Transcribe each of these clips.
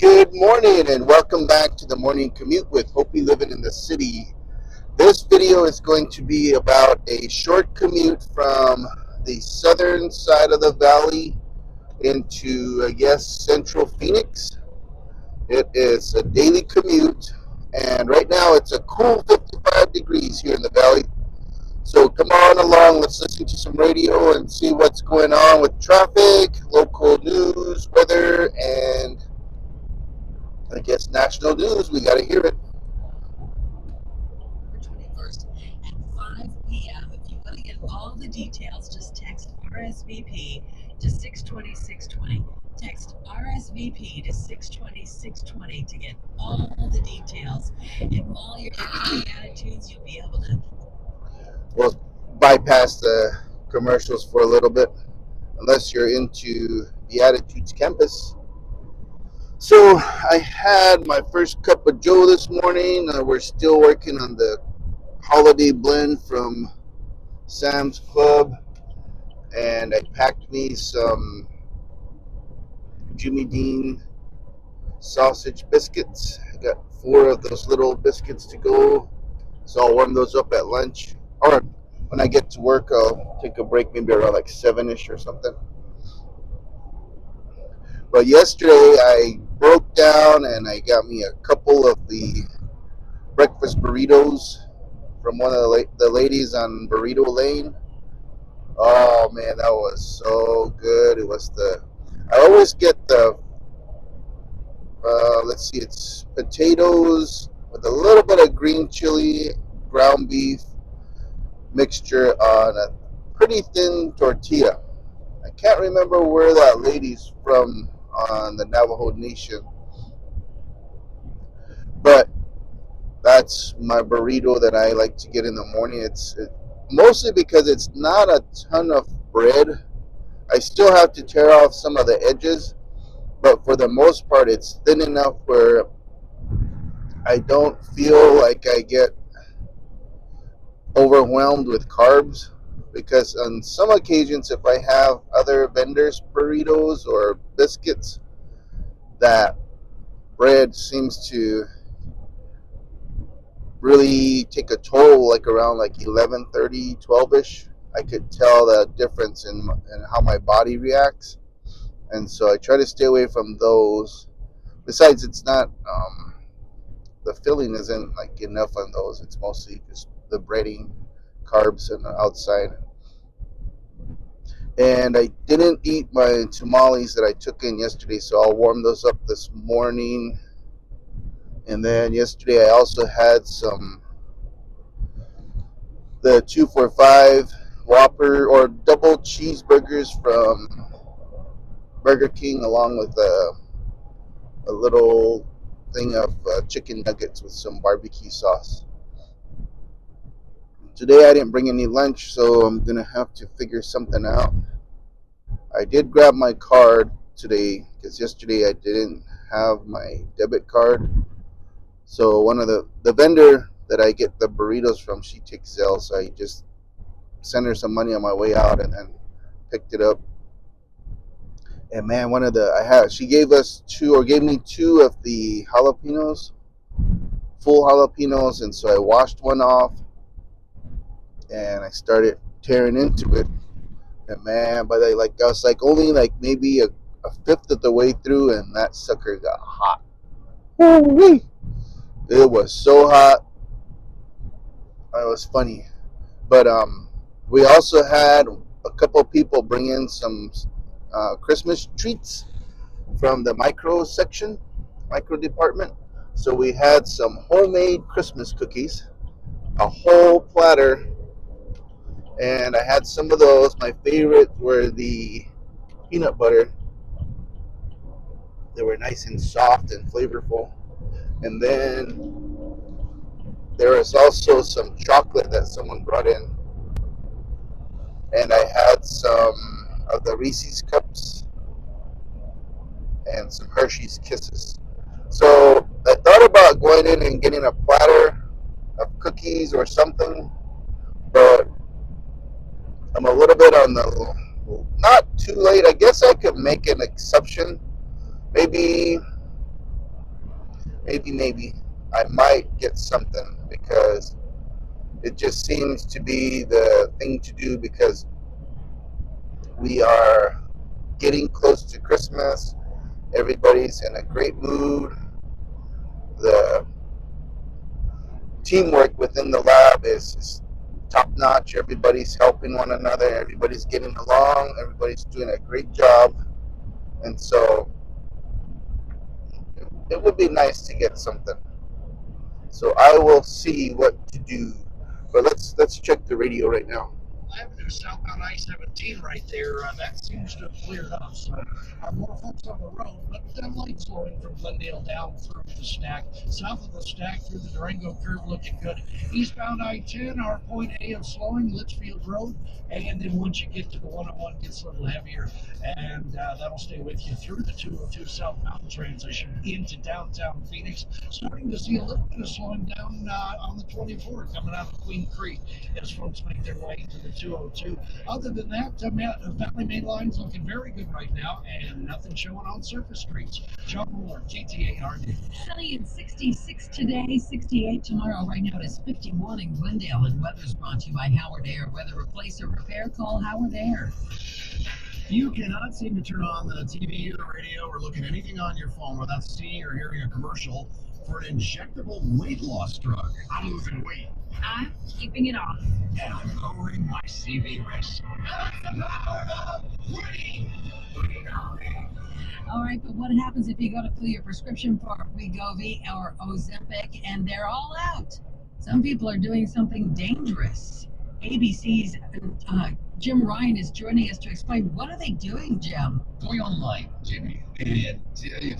Good morning and welcome back to the Morning Commute with Hopi Living in the City. This video is going to be about a short commute from the southern side of the valley into, I guess, central Phoenix. It is a daily commute, and right now it's a cool 55 degrees here in the valley. So come on along, let's listen to some radio and see what's going on with traffic, local news, weather, and I guess national news. We got to hear it. 21st at 5 p.m. If you want to get all the details, just text RSVP to 620-620. Text RSVP to 620-620 to get all the details. And while you're in the attitudes, you'll be able to. We'll bypass the commercials for a little bit, unless you're into the Attitudes campus. So I had my first cup of Joe this morning. We're still working on the holiday blend from Sam's Club, and I packed me some Jimmy Dean sausage biscuits. I got 4 of those little biscuits to go, so I'll warm those up at lunch. Or when I get to work, I'll take a break, maybe around like 7-ish or something. But yesterday I broke down and I got me a couple of the breakfast burritos from one of the ladies on Burrito Lane. Oh man, that was so good. I always get the, let's see, it's potatoes with a little bit of green chili, ground beef mixture on a pretty thin tortilla. I can't remember where that lady's from on the Navajo Nation, but that's my burrito that I like to get in the morning. Mostly because it's not a ton of bread. I still have to tear off some of the edges, but for the most part, it's thin enough where I don't feel like I get overwhelmed with carbs. Because on some occasions, if I have other vendors' burritos or biscuits, that bread seems to really take a toll, like around like 11:30, 12ish. I could tell the difference in how my body reacts, and so I try to stay away from those. Besides, it's not the filling isn't like enough on those. It's mostly just the breading, carbs, and the outside. And I didn't eat my tamales that I took in yesterday, so I'll warm those up this morning. And then yesterday I also had the 2 for $5 Whopper or double cheeseburgers from Burger King, along with a little thing of chicken nuggets with some barbecue sauce. Today I didn't bring any lunch, so I'm gonna have to figure something out. I did grab my card today because yesterday I didn't have my debit card. So one of the vendor that I get the burritos from, she takes Zelle, so I just sent her some money on my way out and then picked it up. And man, she gave me 2 of the jalapenos, full jalapenos, and so I washed one off and I started tearing into it. And man, but I was like only like maybe a fifth of the way through, and that sucker got hot. Woo-wee. It was so hot. It was funny. But we also had a couple people bring in some Christmas treats from the micro department. So we had some homemade Christmas cookies, a whole platter, and I had some of those. My favorite were the peanut butter. They were nice and soft and flavorful. And then there was also some chocolate that someone brought in. And I had some of the Reese's Cups and some Hershey's Kisses. So I thought about going in and getting a platter of cookies or something, but I'm a little bit on the not too late. I guess I could make an exception. Maybe maybe I might get something because it just seems to be the thing to do because we are getting close to Christmas. Everybody's in a great mood. The teamwork within the lab is top notch. Everybody's helping one another. Everybody's getting along. Everybody's doing a great job. And so it would be nice to get something. So I will see what to do. But let's check the radio right now. Avenue southbound I-17 right there. That seems to have cleared up. So more folks on the road, but light slowing from Glendale down through the stack. South of the stack through the Durango curve looking good. Eastbound I-10, our point A of slowing, Litchfield Road. And then once you get to the 101, it gets a little heavier. And that'll stay with you through the 202 southbound transition into downtown Phoenix. Starting to see a little bit of slowing down on the 24 coming out of Queen Creek as folks make their way into the 202. Other than that, Valley Main Line's looking very good right now, and nothing showing on surface streets. John Moore, KTARD. Sunny and 66 today, 68 tomorrow. Right now it is 51 in Glendale, and weather's brought to you by Howard Air. Weather replace or repair, call Howard Air. You cannot seem to turn on the TV or the radio or look at anything on your phone without seeing or hearing a commercial for an injectable weight loss drug. I'm losing weight. I'm keeping it off. And I'm lowering my CV risk. All right, but what happens if you go to fill your prescription for Wegovy or Ozempic and they're all out? Some people are doing something dangerous. ABC's Jim Ryan is joining us to explain what are they doing, Jim? Going online, Jimmy, and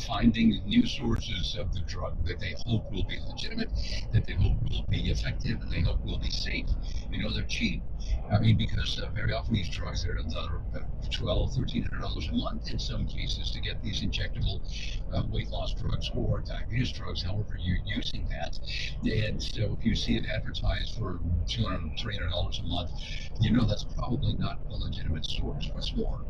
finding new sources of the drug that they hope will be legitimate, that they hope will be effective, and they hope will be safe. You know, they're cheap. I mean, because very often these drugs are $1,200, $1,300 a month in some cases to get these injectable weight loss drugs or diabetes drugs, however you're using that. And so if you see it advertised for $200, $300 a month, you know that's probably not a legitimate source. What's more,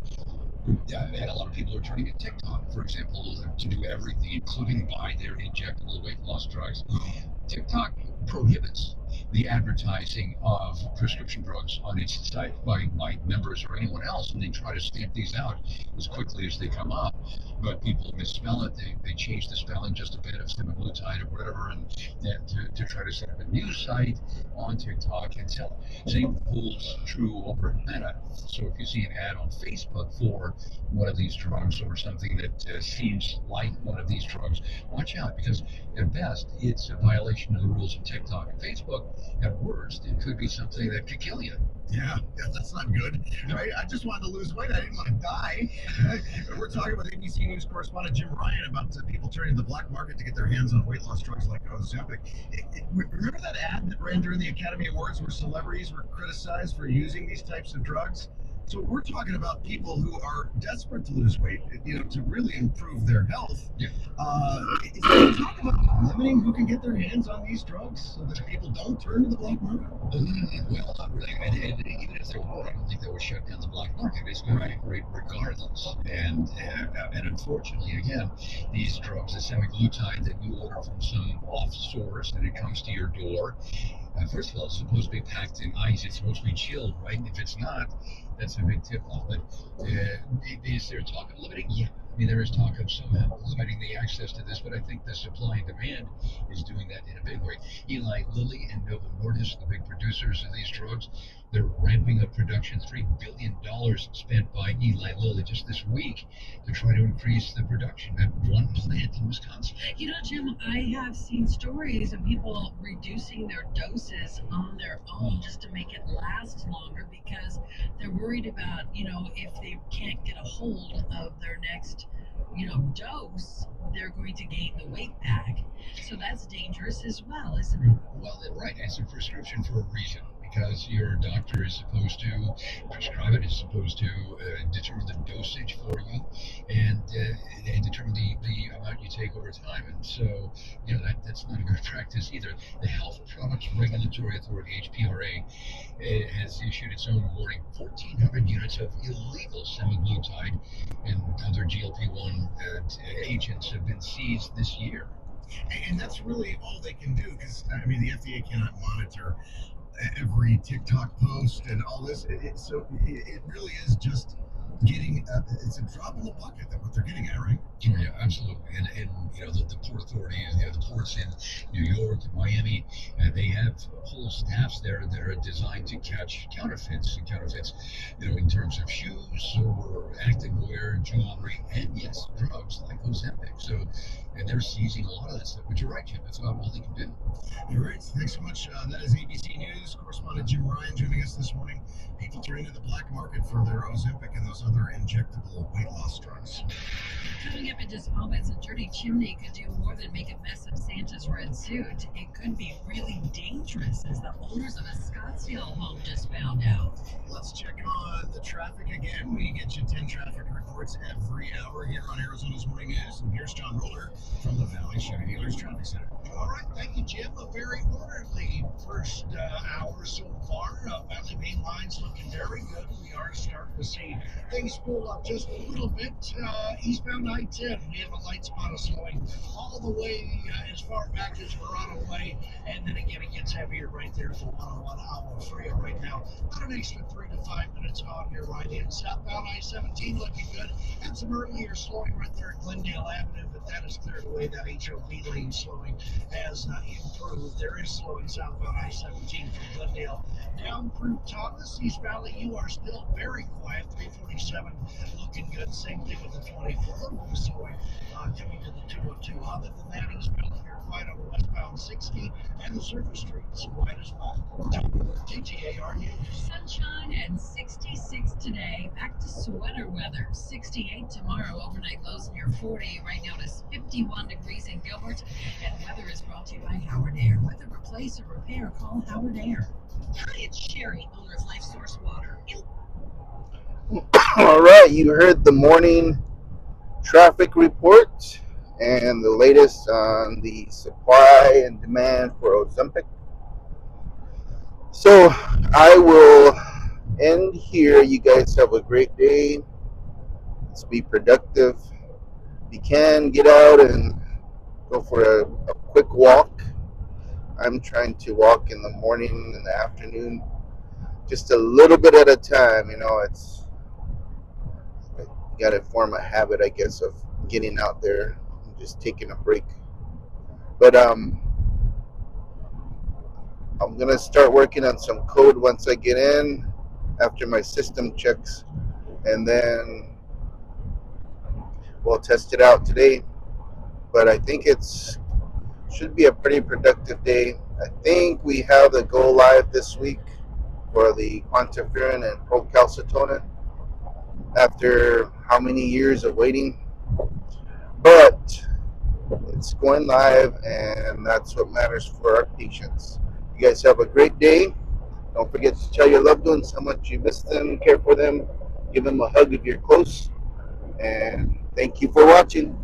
and a lot of people are turning to TikTok, for example, to do everything, including buy their injectable weight loss drugs. TikTok prohibits the advertising of prescription drugs on its site by members or anyone else, and they try to stamp these out as quickly as they come up. But people misspell it. They change the spelling just a bit of semaglutide or whatever, and to try to set up a new site on TikTok and sell. Same holds true over at Meta. So if you see an ad on Facebook for one of these drugs or something that seems like one of these drugs, watch out because at best it's a violation of the rules of TikTok and Facebook. At worst, it could be something that could kill you. Yeah, that's not good. Right? I just wanted to lose weight. I didn't want to die. We're talking with ABC News correspondent Jim Ryan about people turning to the black market to get their hands on weight loss drugs like Ozempic. Remember that ad that ran during the Academy Awards where celebrities were criticized for using these types of drugs? So we're talking about people who are desperate to lose weight, to really improve their health. Yeah. Is there talk about limiting who can get their hands on these drugs so that people don't turn to the black market? Well, not really. And even if there were, I don't think they would shut down the black market. It's going to operate regardless. And unfortunately, again, these drugs, the semaglutide that you order from some off source and it comes to your door, first of all, it's supposed to be packed in ice. It's supposed to be chilled, right? And if it's not, that's a big tip off. But is there talk of limiting? Yeah. I mean, there is talk of somehow limiting the access to this, but I think the supply and demand is doing that in a big way. Eli Lilly and Novo Nordisk, the big producers of these drugs, they're ramping up production. $3 billion spent by Eli Lilly just this week to try to increase the production at one plant in Wisconsin. Jim, I have seen stories of people reducing their doses on their own just to make it last longer because they're worried about, if they can't get a hold of their next, dose, they're going to gain the weight back. So that's dangerous as well, isn't it? Well, right. It's a prescription for a reason because your doctor is supposed to prescribe it, is supposed to determine the dosage for you and determine the amount you take over time. And so, that's not a good practice either. The Health Products Regulatory Authority, HPRA, has issued its own warning. 1,400 units of illegal semaglutide and other GLP-1 agents have been seized this year. And that's really all they can do because I mean the FDA cannot monitor every TikTok post and all this. It really is just getting it's a drop in the bucket that what they're getting at, right? Oh, yeah, absolutely. And you know the port authority, the ports in New York, Miami, they have whole staffs there that are designed to catch counterfeits. You know, in terms of shoes or activewear, jewelry, and yes, drugs like Ozempic. So, and they're seizing a lot of that stuff. But you're right, Jim. That's about all they can do. All right. Thanks so much. That is ABC News correspondent Jim Ryan joining us this morning. People turning to the black market for their Ozempic and those other injectable weight loss drugs. Coming up in just moments, a dirty chimney could do more than make a mess of Santa's red suit. It could be really dangerous, as the owners of a Scottsdale home just found out. Let's check on the traffic again. We get you 10 traffic reports every hour here on Arizona's Morning News. And here's John Roller from the Valley Chevy Dealers Traffic Center. All right, thank you, Jim. A very orderly first hour so far. Valley Main Line's looking very good. We are starting to see things pull up just a little bit. Eastbound I-10, we have a light spot of slowing all the way as far back as Verano Way, and then again it gets heavier right there for 101 hour free right now. About an extra 3 to 5 minutes on your right hand. Southbound I-17 looking good. Had some earlier slowing right there at Glendale Avenue, but that is cleared away. That HOV lane slowing has improved. There is slowing southbound I-17 from Glendale down through Thomas. East Valley, you are still very quiet. 347 looking good. Same thing with the 24. Slowing coming to the 202. Other than that, East Valley, you're quiet on the westbound 60 and the surface streets quiet as well. TTAR News. Sunshine and 66 today. Back to sweater weather. 68 tomorrow. Overnight lows near 40. Right now it's 51 degrees in Gilbert. And weather is brought to you by Howard Air. Whether replace or repair, call Howard Air. Hi, it's Sherry, owner of Life Source Water. All right, you heard the morning traffic report and the latest on the supply and demand for Ozempic. So I will end here. You guys have a great day. Let's be productive. If you can, get out and go for a quick walk. I'm trying to walk in the morning and the afternoon, just a little bit at a time. You know, you got to form a habit, I guess, of getting out there and just taking a break. But I'm gonna start working on some code once I get in, after my system checks, and then we'll test it out today. But I think it's should be a pretty productive day. I think we have the go live this week for the quantiferin and procalcitonin after how many years of waiting. But it's going live, and that's what matters for our patients. You guys have a great day. Don't forget to tell your loved ones how much you miss them, care for them, give them a hug if you're close, and thank you for watching.